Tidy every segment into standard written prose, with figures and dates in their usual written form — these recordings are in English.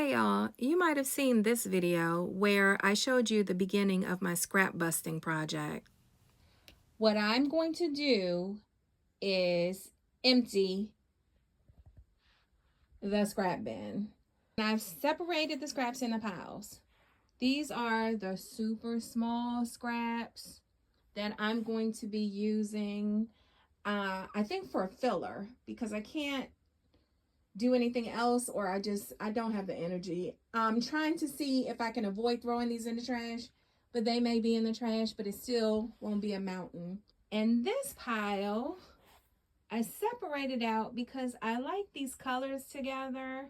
Hi y'all, you might have seen this video where I showed you the beginning of my scrap busting project. What I'm going to do is empty the scrap bin. And I've separated the scraps into piles. These are the super small scraps that I'm going to be using, I think for a filler, because I can't do anything else, or I don't have the energy. I'm trying to see if I can avoid throwing these in the trash, but they may be in the trash, but it still won't be a mountain. And this pile I separated out because I like these colors together,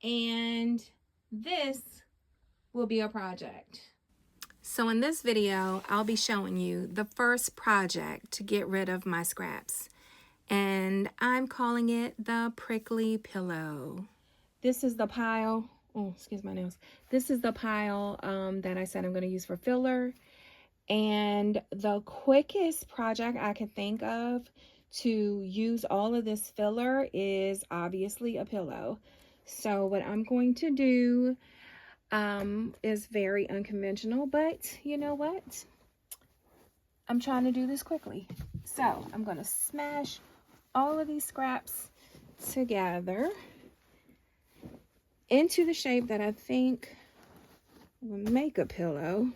and this will be a project. So in this video, I'll be showing you the first project to get rid of my scraps. And I'm calling it the prickly pillow. This is the pile. Oh, excuse my nails. This is the pile that I said I'm going to use for filler. And the quickest project I can think of to use all of this filler is obviously a pillow. So what I'm going to do is very unconventional, but you know what? I'm trying to do this quickly. So I'm going to smash all of these scraps together into the shape that I think will make a pillow.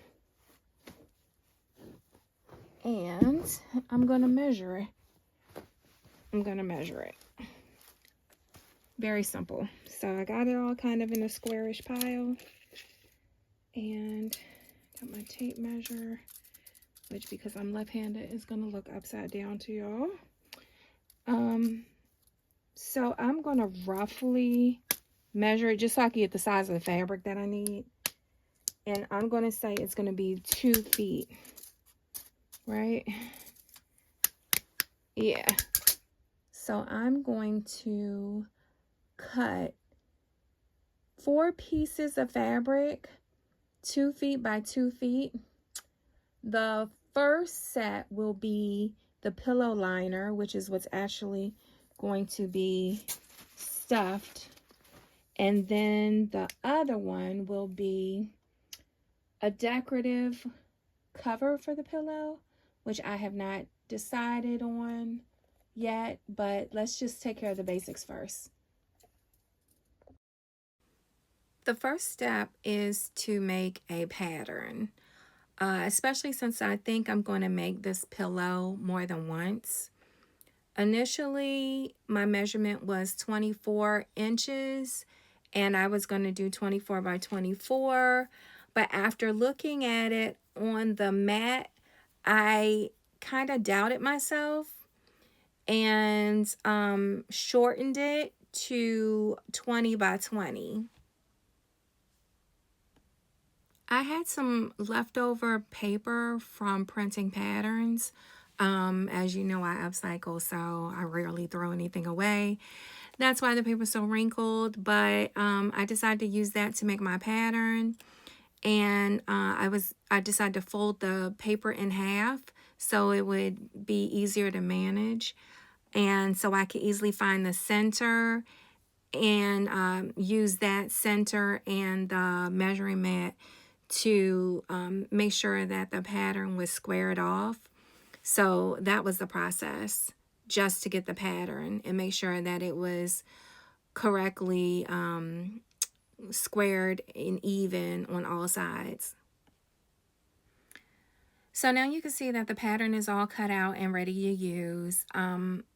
And I'm going to measure it. Very simple. So I got it all kind of in a squarish pile. And got my tape measure, which because I'm left-handed is going to look upside down to y'all. So I'm going to roughly measure it just so I can get the size of the fabric that I need. And I'm going to say it's going to be 2 feet. Right? Yeah. So I'm going to cut 4 pieces of fabric, 2 feet by 2 feet. The first set will be the pillow liner, which is what's actually going to be stuffed. And then the other one will be a decorative cover for the pillow, which I have not decided on yet, but let's just take care of the basics first. The first step is to make a pattern, especially since I think I'm going to make this pillow more than once. Initially, my measurement was 24 inches, and I was going to do 24 by 24, but after looking at it on the mat, I kind of doubted myself and shortened it to 20 by 20. I had some leftover paper from printing patterns. As you know, I upcycle, so I rarely throw anything away. That's why the paper's so wrinkled, but I decided to use that to make my pattern. And I decided to fold the paper in half so it would be easier to manage. And so I could easily find the center and use that center and the measuring mat to make sure that the pattern was squared off. So that was the process, just to get the pattern and make sure that it was correctly squared and even on all sides. So now you can see that the pattern is all cut out and ready to use.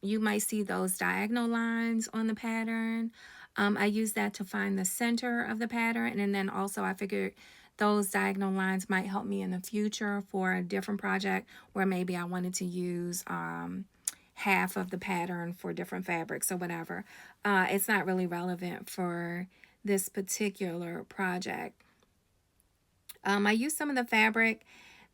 You might see those diagonal lines on the pattern. I use that to find the center of the pattern, and then also I figured those diagonal lines might help me in the future for a different project where maybe I wanted to use half of the pattern for different fabrics or whatever. It's not really relevant for this particular project. I used some of the fabric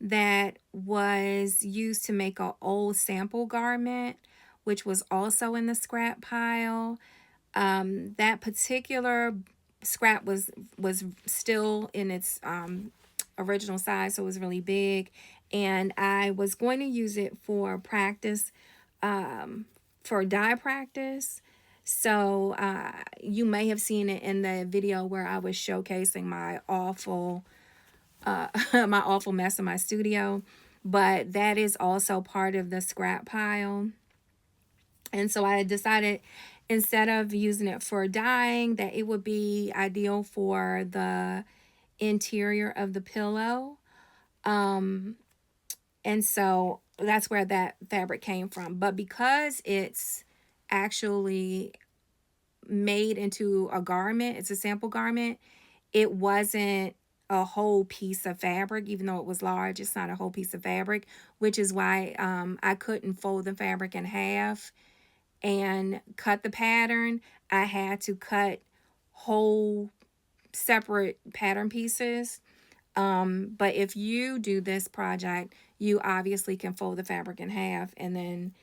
that was used to make an old sample garment, which was also in the scrap pile. That particular scrap was still in its original size, so it was really big, and I was going to use it for practice, for dye practice. So you may have seen it in the video where I was showcasing my awful my awful mess in my studio, but that is also part of the scrap pile. And so I decided, instead of using it for dyeing, that it would be ideal for the interior of the pillow. Um, and so that's where that fabric came from. But because it's actually made into a garment, it's a sample garment, it wasn't a whole piece of fabric. Even though it was large, it's not a whole piece of fabric, which is why I couldn't fold the fabric in half and cut the pattern. I had to cut whole separate pattern pieces. But if you do this project, you obviously can fold the fabric in half and then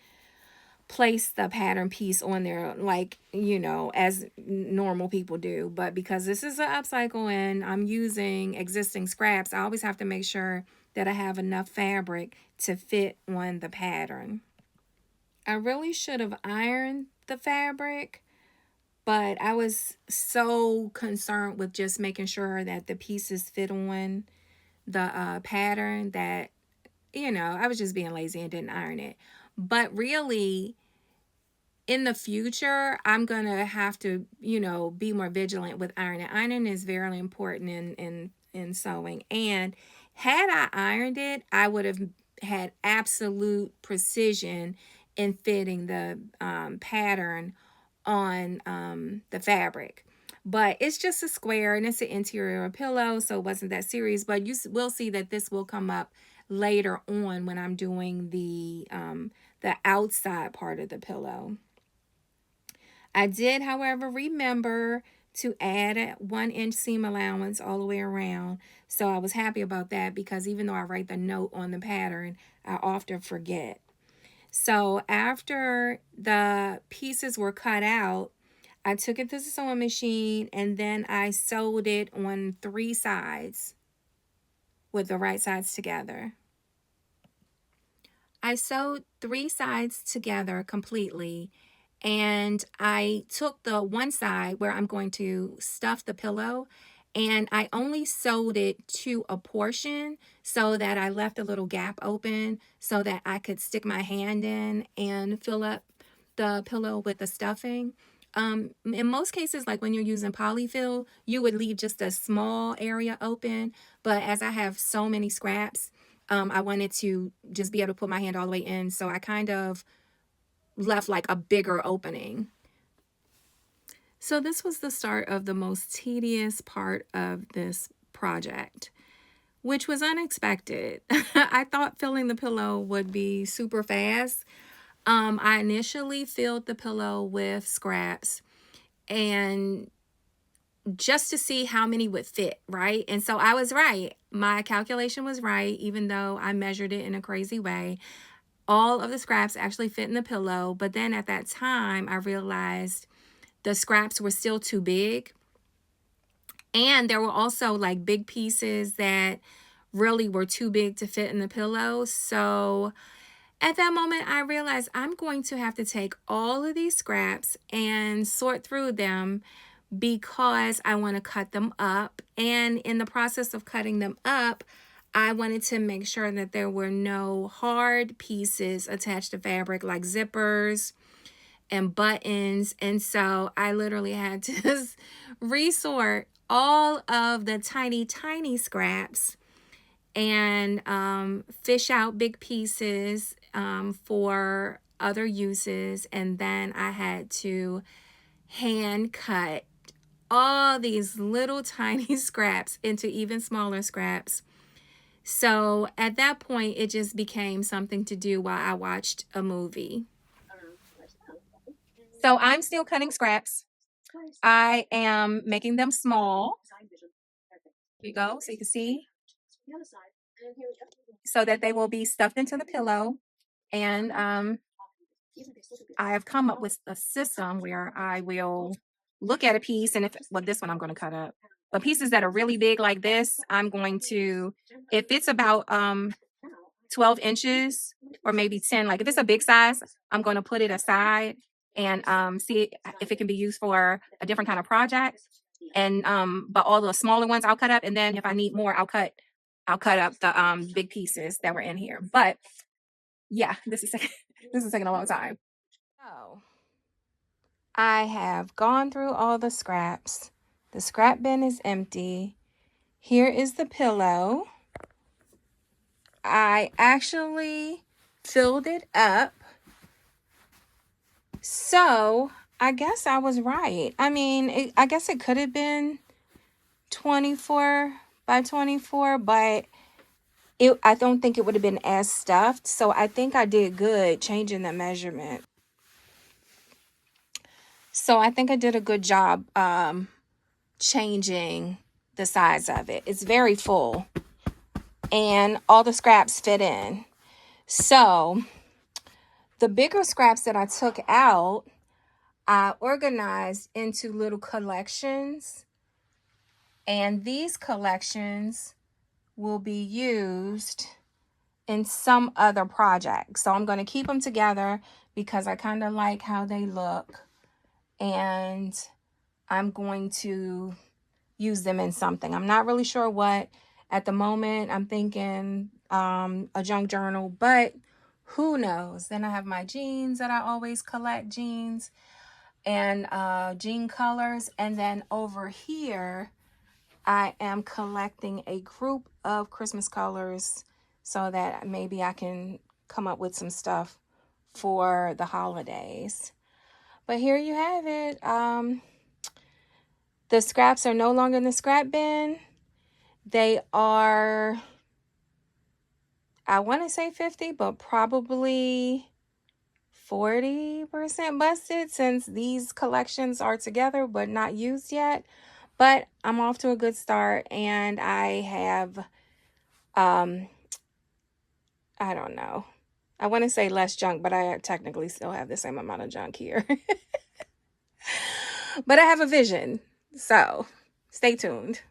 place the pattern piece on there, like, you know, as normal people do. But because this is an upcycle and I'm using existing scraps, I always have to make sure that I have enough fabric to fit on the pattern. I really should have ironed the fabric, but I was so concerned with just making sure that the pieces fit on the pattern that, you know, I was just being lazy and didn't iron it. But really, in the future, I'm going to have to, you know, be more vigilant with ironing. Ironing is very important in sewing. And had I ironed it, I would have had absolute precision in fitting the pattern on the fabric. But it's just a square and it's an interior pillow, so it wasn't that serious. But you will see that this will come up later on when I'm doing the outside part of the pillow. I did, however, remember to add a 1-inch seam allowance all the way around. So I was happy about that, because even though I write the note on the pattern, I often forget. So after the pieces were cut out, I took it to the sewing machine and then I sewed it on 3 sides with the right sides together. I sewed 3 sides together completely, and I took the one side where I'm going to stuff the pillow, and I only sewed it to a portion so that I left a little gap open so that I could stick my hand in and fill up the pillow with the stuffing. In most cases, like when you're using polyfill, you would leave just a small area open, but as I have so many scraps, I wanted to just be able to put my hand all the way in, so I kind of left like a bigger opening. So this was the start of the most tedious part of this project, which was unexpected. I thought filling the pillow would be super fast. I initially filled the pillow with scraps, and just to see how many would fit, right? And so I was right. My calculation was right, even though I measured it in a crazy way. All of the scraps actually fit in the pillow, but then at that time, I realized the scraps were still too big. And there were also like big pieces that really were too big to fit in the pillow. So at that moment, I realized I'm going to have to take all of these scraps and sort through them, because I want to cut them up. And in the process of cutting them up, I wanted to make sure that there were no hard pieces attached to fabric, like zippers and buttons. And so I literally had to resort all of the tiny, tiny scraps and fish out big pieces for other uses. And then I had to hand cut all these little tiny scraps into even smaller scraps. So at that point, it just became something to do while I watched a movie. So I'm still cutting scraps. I am making them small. Here you go, so you can see. So that they will be stuffed into the pillow. And I have come up with a system where I will look at a piece, and well, this one I'm going to cut up. But pieces that are really big like this, I'm going to, if it's about 12 inches or maybe 10, like if it's a big size, I'm going to put it aside and see if it can be used for a different kind of project. And but all the smaller ones I'll cut up, and then if I need more, I'll cut up the big pieces that were in here. But yeah, this is this is taking a long time. So I have gone through all the scraps. The scrap bin is empty. Here is the pillow. I actually filled it up. So I guess I was right. I mean, I guess it could have been 24 by 24, but I don't think it would have been as stuffed. So I think I did good changing the measurement. So I think I did a good job changing the size of it. It's very full and all the scraps fit in. So the bigger scraps that I took out, I organized into little collections, and these collections will be used in some other project. So I'm going to keep them together because I kind of like how they look, and I'm going to use them in something. I'm not really sure what at the moment. I'm thinking a junk journal, but who knows? Then I have my jeans that I always collect, jeans and jean colors. And then over here, I am collecting a group of Christmas colors so that maybe I can come up with some stuff for the holidays. But here you have it. The scraps are no longer in the scrap bin. They are, I want to say 50, but probably 40% busted since these collections are together but not used yet. But I'm off to a good start, and I have, I don't know. I want to say less junk, but I technically still have the same amount of junk here. But I have a vision, so stay tuned.